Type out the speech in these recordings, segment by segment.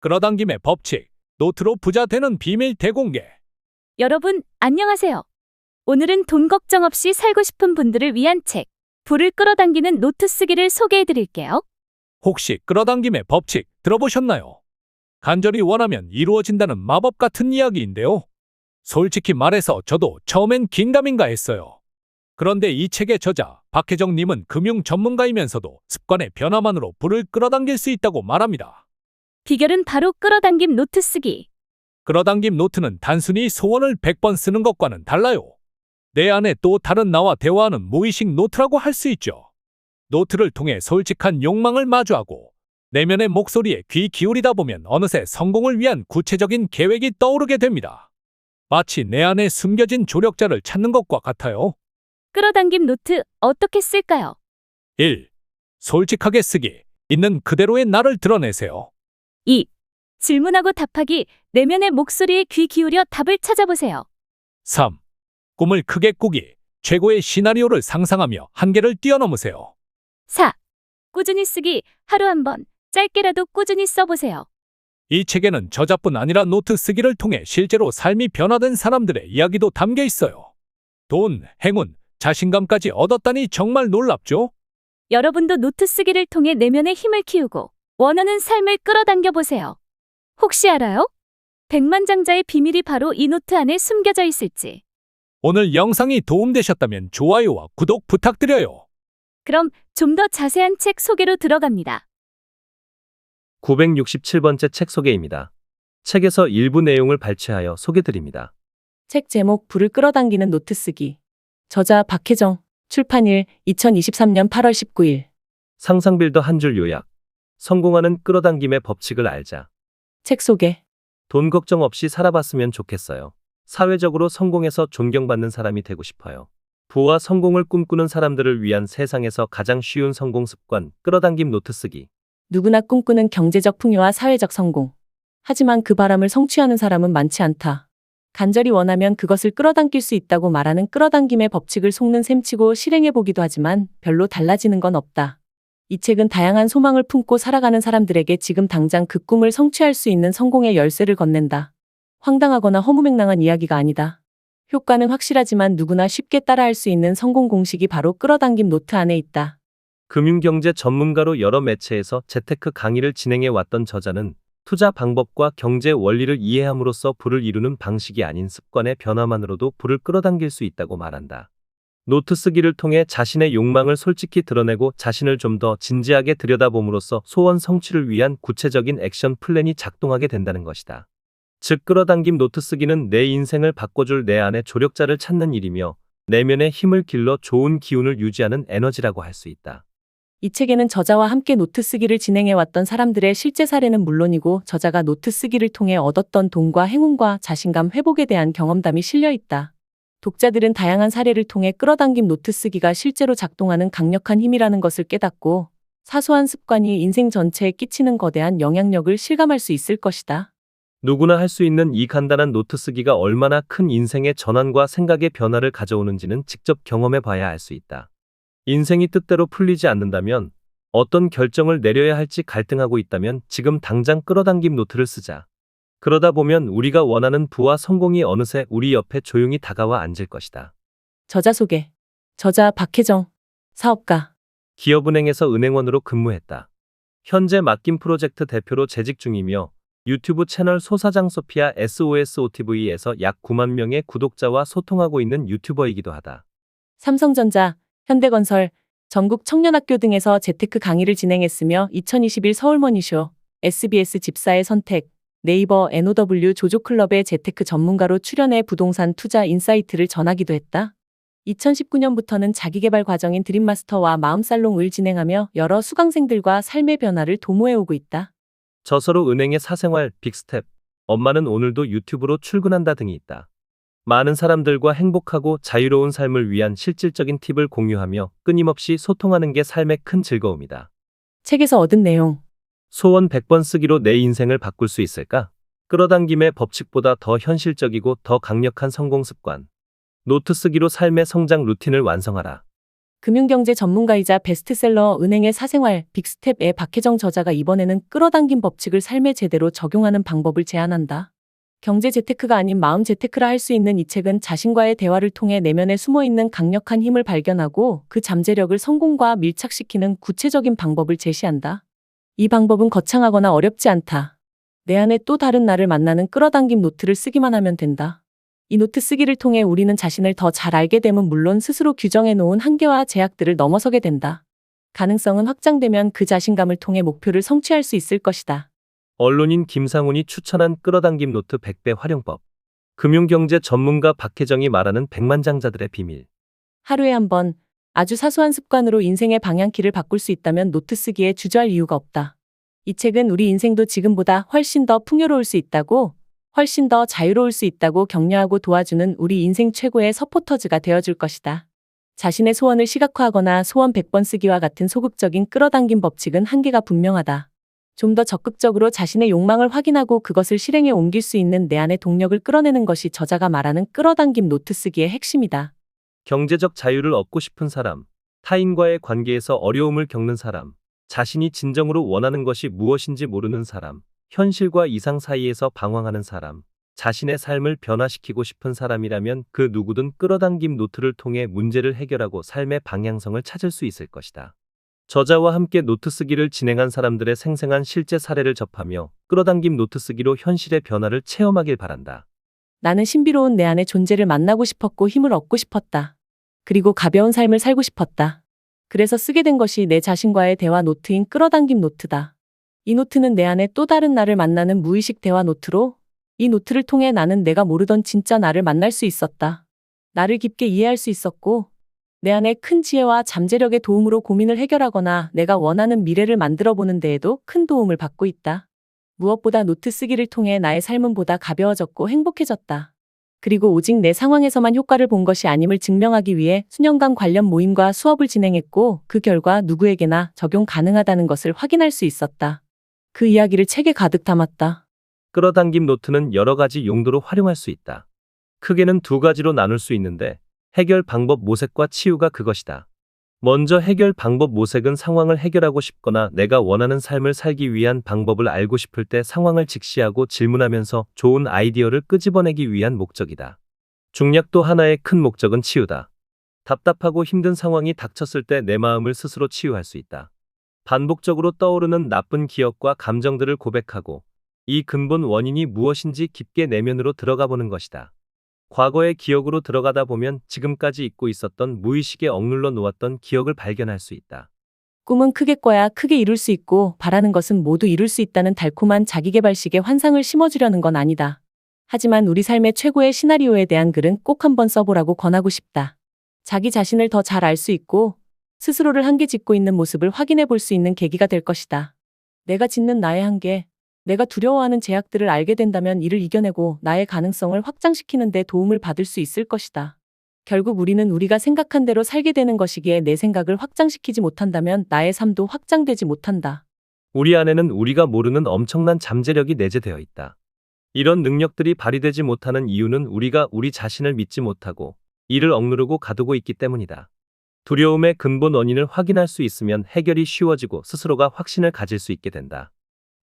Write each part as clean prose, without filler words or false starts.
끌어당김의 법칙, 노트로 부자 되는 비밀 대공개. 여러분, 안녕하세요. 오늘은 돈 걱정 없이 살고 싶은 분들을 위한 책, 불을 끌어당기는 노트 쓰기를 소개해 드릴게요. 혹시 끌어당김의 법칙 들어보셨나요? 간절히 원하면 이루어진다는 마법 같은 이야기인데요. 솔직히 말해서 저도 처음엔 긴가민가 했어요. 그런데 이 책의 저자 박혜정님은 금융 전문가이면서도 습관의 변화만으로 불을 끌어당길 수 있다고 말합니다. 비결은 바로 끌어당김 노트 쓰기. 끌어당김 노트는 단순히 소원을 100번 쓰는 것과는 달라요. 내 안에 또 다른 나와 대화하는 무의식 노트라고 할 수 있죠. 노트를 통해 솔직한 욕망을 마주하고 내면의 목소리에 귀 기울이다 보면 어느새 성공을 위한 구체적인 계획이 떠오르게 됩니다. 마치 내 안에 숨겨진 조력자를 찾는 것과 같아요. 끌어당김 노트 어떻게 쓸까요? 1. 솔직하게 쓰기. 있는 그대로의 나를 드러내세요. 2. 질문하고 답하기, 내면의 목소리에 귀 기울여 답을 찾아보세요. 3. 꿈을 크게 꾸기. 최고의 시나리오를 상상하며 한계를 뛰어넘으세요. 4. 꾸준히 쓰기, 하루 한 번, 짧게라도 꾸준히 써보세요. 이 책에는 저자뿐 아니라 노트 쓰기를 통해 실제로 삶이 변화된 사람들의 이야기도 담겨 있어요. 돈, 행운, 자신감까지 얻었다니 정말 놀랍죠? 여러분도 노트 쓰기를 통해 내면의 힘을 키우고 원하는 삶을 끌어당겨 보세요. 혹시 알아요? 백만장자의 비밀이 바로 이 노트 안에 숨겨져 있을지. 오늘 영상이 도움되셨다면 좋아요와 구독 부탁드려요. 그럼 좀 더 자세한 책 소개로 들어갑니다. 967번째 책 소개입니다. 책에서 일부 내용을 발췌하여 소개드립니다. 책 제목 불을 끌어당기는 노트 쓰기. 저자 박혜정. 출판일 2023년 8월 19일. 상상빌더 한 줄 요약. 성공하는 끌어당김의 법칙을 알자. 책 소개. 돈 걱정 없이 살아봤으면 좋겠어요. 사회적으로 성공해서 존경받는 사람이 되고 싶어요. 부와 성공을 꿈꾸는 사람들을 위한 세상에서 가장 쉬운 성공 습관, 끌어당김 노트 쓰기. 누구나 꿈꾸는 경제적 풍요와 사회적 성공. 하지만 그 바람을 성취하는 사람은 많지 않다. 간절히 원하면 그것을 끌어당길 수 있다고 말하는 끌어당김의 법칙을 속는 셈치고 실행해보기도 하지만 별로 달라지는 건 없다. 이 책은 다양한 소망을 품고 살아가는 사람들에게 지금 당장 그 꿈을 성취할 수 있는 성공의 열쇠를 건넨다. 황당하거나 허무맹랑한 이야기가 아니다. 효과는 확실하지만 누구나 쉽게 따라할 수 있는 성공 공식이 바로 끌어당김 노트 안에 있다. 금융경제 전문가로 여러 매체에서 재테크 강의를 진행해 왔던 저자는 투자 방법과 경제 원리를 이해함으로써 부를 이루는 방식이 아닌 습관의 변화만으로도 부를 끌어당길 수 있다고 말한다. 노트 쓰기를 통해 자신의 욕망을 솔직히 드러내고 자신을 좀 더 진지하게 들여다봄으로써 소원 성취를 위한 구체적인 액션 플랜이 작동하게 된다는 것이다. 즉 끌어당김 노트 쓰기는 내 인생을 바꿔줄 내 안의 조력자를 찾는 일이며 내면의 힘을 길러 좋은 기운을 유지하는 에너지라고 할 수 있다. 이 책에는 저자와 함께 노트 쓰기를 진행해왔던 사람들의 실제 사례는 물론이고 저자가 노트 쓰기를 통해 얻었던 돈과 행운과 자신감 회복에 대한 경험담이 실려 있다. 독자들은 다양한 사례를 통해 끌어당김 노트 쓰기가 실제로 작동하는 강력한 힘이라는 것을 깨닫고 사소한 습관이 인생 전체에 끼치는 거대한 영향력을 실감할 수 있을 것이다. 누구나 할 수 있는 이 간단한 노트 쓰기가 얼마나 큰 인생의 전환과 생각의 변화를 가져오는지는 직접 경험해 봐야 알 수 있다. 인생이 뜻대로 풀리지 않는다면, 어떤 결정을 내려야 할지 갈등하고 있다면 지금 당장 끌어당김 노트를 쓰자. 그러다 보면 우리가 원하는 부와 성공이 어느새 우리 옆에 조용히 다가와 앉을 것이다. 저자 소개. 저자 박혜정. 사업가. 기업은행에서 은행원으로 근무했다. 현재 맡긴 프로젝트 대표로 재직 중이며 유튜브 채널 소사장 소피아 SOSOTV에서 약 9만 명의 구독자와 소통하고 있는 유튜버이기도 하다. 삼성전자, 현대건설, 전국 청년학교 등에서 재테크 강의를 진행했으며 2021 서울머니쇼, SBS 집사의 선택, 네이버 NOW 조조클럽의 재테크 전문가로 출연해 부동산 투자 인사이트를 전하기도 했다. 2019년부터는 자기개발 과정인 드림마스터와 마음살롱을 진행하며 여러 수강생들과 삶의 변화를 도모해오고 있다. 저서로 은행의 사생활, 빅스텝, 엄마는 오늘도 유튜브로 출근한다 등이 있다. 많은 사람들과 행복하고 자유로운 삶을 위한 실질적인 팁을 공유하며 끊임없이 소통하는 게 삶의 큰 즐거움이다. 책에서 얻은 내용. 소원 100번 쓰기로 내 인생을 바꿀 수 있을까? 끌어당김의 법칙보다 더 현실적이고 더 강력한 성공 습관. 노트 쓰기로 삶의 성장 루틴을 완성하라. 금융경제 전문가이자 베스트셀러 은행의 사생활 빅스텝의 박혜정 저자가 이번에는 끌어당김 법칙을 삶에 제대로 적용하는 방법을 제안한다. 경제 재테크가 아닌 마음 재테크라 할 수 있는 이 책은 자신과의 대화를 통해 내면에 숨어있는 강력한 힘을 발견하고 그 잠재력을 성공과 밀착시키는 구체적인 방법을 제시한다. 이 방법은 거창하거나 어렵지 않다. 내 안에 또 다른 나를 만나는 끌어당김 노트를 쓰기만 하면 된다. 이 노트 쓰기를 통해 우리는 자신을 더 잘 알게 됨은 물론 스스로 규정해 놓은 한계와 제약들을 넘어서게 된다. 가능성은 확장되면 그 자신감을 통해 목표를 성취할 수 있을 것이다. 언론인 김상훈이 추천한 끌어당김 노트 100배 활용법. 금융경제 전문가 박혜정이 말하는 백만장자들의 비밀. 하루에 한 번, 아주 사소한 습관으로 인생의 방향키를 바꿀 수 있다면 노트 쓰기에 주저할 이유가 없다. 이 책은 우리 인생도 지금보다 훨씬 더 풍요로울 수 있다고, 훨씬 더 자유로울 수 있다고 격려하고 도와주는 우리 인생 최고의 서포터즈가 되어줄 것이다. 자신의 소원을 시각화하거나 소원 100번 쓰기와 같은 소극적인 끌어당김 법칙은 한계가 분명하다. 좀 더 적극적으로 자신의 욕망을 확인하고 그것을 실행에 옮길 수 있는 내 안의 동력을 끌어내는 것이 저자가 말하는 끌어당김 노트 쓰기의 핵심이다. 경제적 자유를 얻고 싶은 사람, 타인과의 관계에서 어려움을 겪는 사람, 자신이 진정으로 원하는 것이 무엇인지 모르는 사람, 현실과 이상 사이에서 방황하는 사람, 자신의 삶을 변화시키고 싶은 사람이라면 그 누구든 끌어당김 노트를 통해 문제를 해결하고 삶의 방향성을 찾을 수 있을 것이다. 저자와 함께 노트 쓰기를 진행한 사람들의 생생한 실제 사례를 접하며 끌어당김 노트 쓰기로 현실의 변화를 체험하길 바란다. 나는 신비로운 내 안의 존재를 만나고 싶었고 힘을 얻고 싶었다. 그리고 가벼운 삶을 살고 싶었다. 그래서 쓰게 된 것이 내 자신과의 대화 노트인 끌어당김 노트다. 이 노트는 내 안에 또 다른 나를 만나는 무의식 대화 노트로 이 노트를 통해 나는 내가 모르던 진짜 나를 만날 수 있었다. 나를 깊게 이해할 수 있었고 내 안에 큰 지혜와 잠재력의 도움으로 고민을 해결하거나 내가 원하는 미래를 만들어보는 데에도 큰 도움을 받고 있다. 무엇보다 노트 쓰기를 통해 나의 삶은 보다 가벼워졌고 행복해졌다. 그리고 오직 내 상황에서만 효과를 본 것이 아님을 증명하기 위해 수년간 관련 모임과 수업을 진행했고 그 결과 누구에게나 적용 가능하다는 것을 확인할 수 있었다. 그 이야기를 책에 가득 담았다. 끌어당김 노트는 여러 가지 용도로 활용할 수 있다. 크게는 두 가지로 나눌 수 있는데 해결 방법 모색과 치유가 그것이다. 먼저 해결 방법 모색은 상황을 해결하고 싶거나 내가 원하는 삶을 살기 위한 방법을 알고 싶을 때 상황을 직시하고 질문하면서 좋은 아이디어를 끄집어내기 위한 목적이다. 중략 또 하나의 큰 목적은 치유다. 답답하고 힘든 상황이 닥쳤을 때 내 마음을 스스로 치유할 수 있다. 반복적으로 떠오르는 나쁜 기억과 감정들을 고백하고 이 근본 원인이 무엇인지 깊게 내면으로 들어가 보는 것이다. 과거의 기억으로 들어가다 보면 지금까지 잊고 있었던 무의식에 억눌러 놓았던 기억을 발견할 수 있다. 꿈은 크게 꿔야 크게 이룰 수 있고 바라는 것은 모두 이룰 수 있다는 달콤한 자기계발식의 환상을 심어주려는 건 아니다. 하지만 우리 삶의 최고의 시나리오에 대한 글은 꼭 한번 써보라고 권하고 싶다. 자기 자신을 더 잘 알 수 있고 스스로를 한계 짓고 있는 모습을 확인해 볼 수 있는 계기가 될 것이다. 내가 짓는 나의 한계, 내가 두려워하는 제약들을 알게 된다면 이를 이겨내고 나의 가능성을 확장시키는 데 도움을 받을 수 있을 것이다. 결국 우리는 우리가 생각한 대로 살게 되는 것이기에 내 생각을 확장시키지 못한다면 나의 삶도 확장되지 못한다. 우리 안에는 우리가 모르는 엄청난 잠재력이 내재되어 있다. 이런 능력들이 발휘되지 못하는 이유는 우리가 우리 자신을 믿지 못하고 이를 억누르고 가두고 있기 때문이다. 두려움의 근본 원인을 확인할 수 있으면 해결이 쉬워지고 스스로가 확신을 가질 수 있게 된다.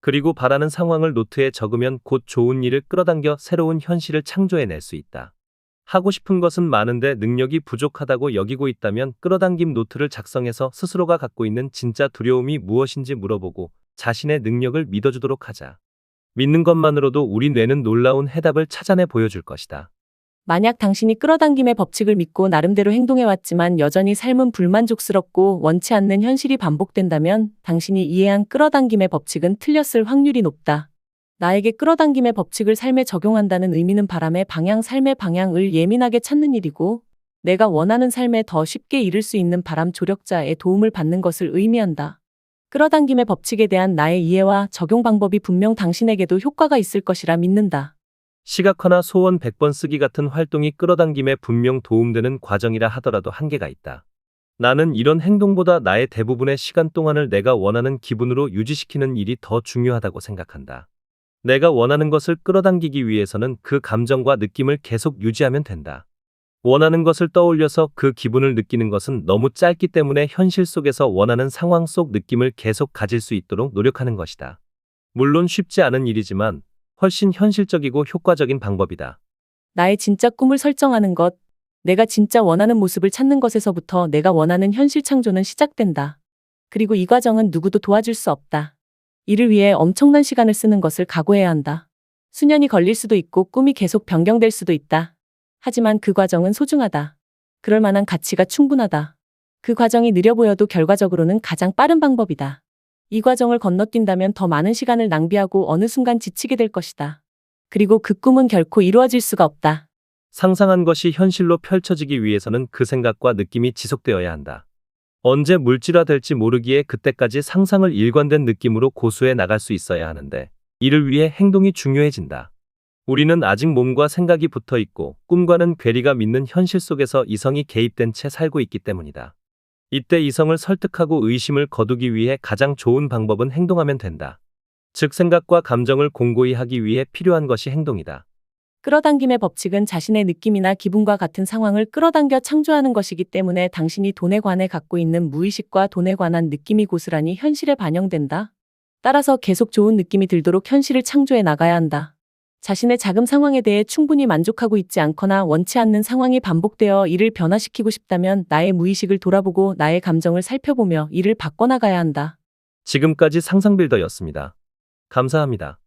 그리고 바라는 상황을 노트에 적으면 곧 좋은 일을 끌어당겨 새로운 현실을 창조해낼 수 있다. 하고 싶은 것은 많은데 능력이 부족하다고 여기고 있다면 끌어당김 노트를 작성해서 스스로가 갖고 있는 진짜 두려움이 무엇인지 물어보고 자신의 능력을 믿어주도록 하자. 믿는 것만으로도 우리 뇌는 놀라운 해답을 찾아내 보여줄 것이다. 만약 당신이 끌어당김의 법칙을 믿고 나름대로 행동해왔지만 여전히 삶은 불만족스럽고 원치 않는 현실이 반복된다면 당신이 이해한 끌어당김의 법칙은 틀렸을 확률이 높다. 나에게 끌어당김의 법칙을 삶에 적용한다는 의미는 바람의 방향, 삶의 방향을 예민하게 찾는 일이고 내가 원하는 삶에 더 쉽게 이룰 수 있는 바람 조력자의 도움을 받는 것을 의미한다. 끌어당김의 법칙에 대한 나의 이해와 적용 방법이 분명 당신에게도 효과가 있을 것이라 믿는다. 시각화나 소원 100번 쓰기 같은 활동이 끌어당김에 분명 도움되는 과정이라 하더라도 한계가 있다. 나는 이런 행동보다 나의 대부분의 시간 동안을 내가 원하는 기분으로 유지시키는 일이 더 중요하다고 생각한다. 내가 원하는 것을 끌어당기기 위해서는 그 감정과 느낌을 계속 유지하면 된다. 원하는 것을 떠올려서 그 기분을 느끼는 것은 너무 짧기 때문에 현실 속에서 원하는 상황 속 느낌을 계속 가질 수 있도록 노력하는 것이다. 물론 쉽지 않은 일이지만 훨씬 현실적이고 효과적인 방법이다. 나의 진짜 꿈을 설정하는 것, 내가 진짜 원하는 모습을 찾는 것에서부터 내가 원하는 현실 창조는 시작된다. 그리고 이 과정은 누구도 도와줄 수 없다. 이를 위해 엄청난 시간을 쓰는 것을 각오해야 한다. 수년이 걸릴 수도 있고 꿈이 계속 변경될 수도 있다. 하지만 그 과정은 소중하다. 그럴 만한 가치가 충분하다. 그 과정이 느려 보여도 결과적으로는 가장 빠른 방법이다. 이 과정을 건너뛴다면 더 많은 시간을 낭비하고 어느 순간 지치게 될 것이다. 그리고 그 꿈은 결코 이루어질 수가 없다. 상상한 것이 현실로 펼쳐지기 위해서는 그 생각과 느낌이 지속되어야 한다. 언제 물질화될지 모르기에 그때까지 상상을 일관된 느낌으로 고수해 나갈 수 있어야 하는데 이를 위해 행동이 중요해진다. 우리는 아직 몸과 생각이 붙어 있고 꿈과는 괴리가 믿는 현실 속에서 이성이 개입된 채 살고 있기 때문이다. 이때 이성을 설득하고 의심을 거두기 위해 가장 좋은 방법은 행동하면 된다. 즉 생각과 감정을 공고히 하기 위해 필요한 것이 행동이다. 끌어당김의 법칙은 자신의 느낌이나 기분과 같은 상황을 끌어당겨 창조하는 것이기 때문에 당신이 돈에 관해 갖고 있는 무의식과 돈에 관한 느낌이 고스란히 현실에 반영된다. 따라서 계속 좋은 느낌이 들도록 현실을 창조해 나가야 한다. 자신의 자금 상황에 대해 충분히 만족하고 있지 않거나 원치 않는 상황이 반복되어 이를 변화시키고 싶다면 나의 무의식을 돌아보고 나의 감정을 살펴보며 이를 바꿔나가야 한다. 지금까지 상상빌더였습니다. 감사합니다.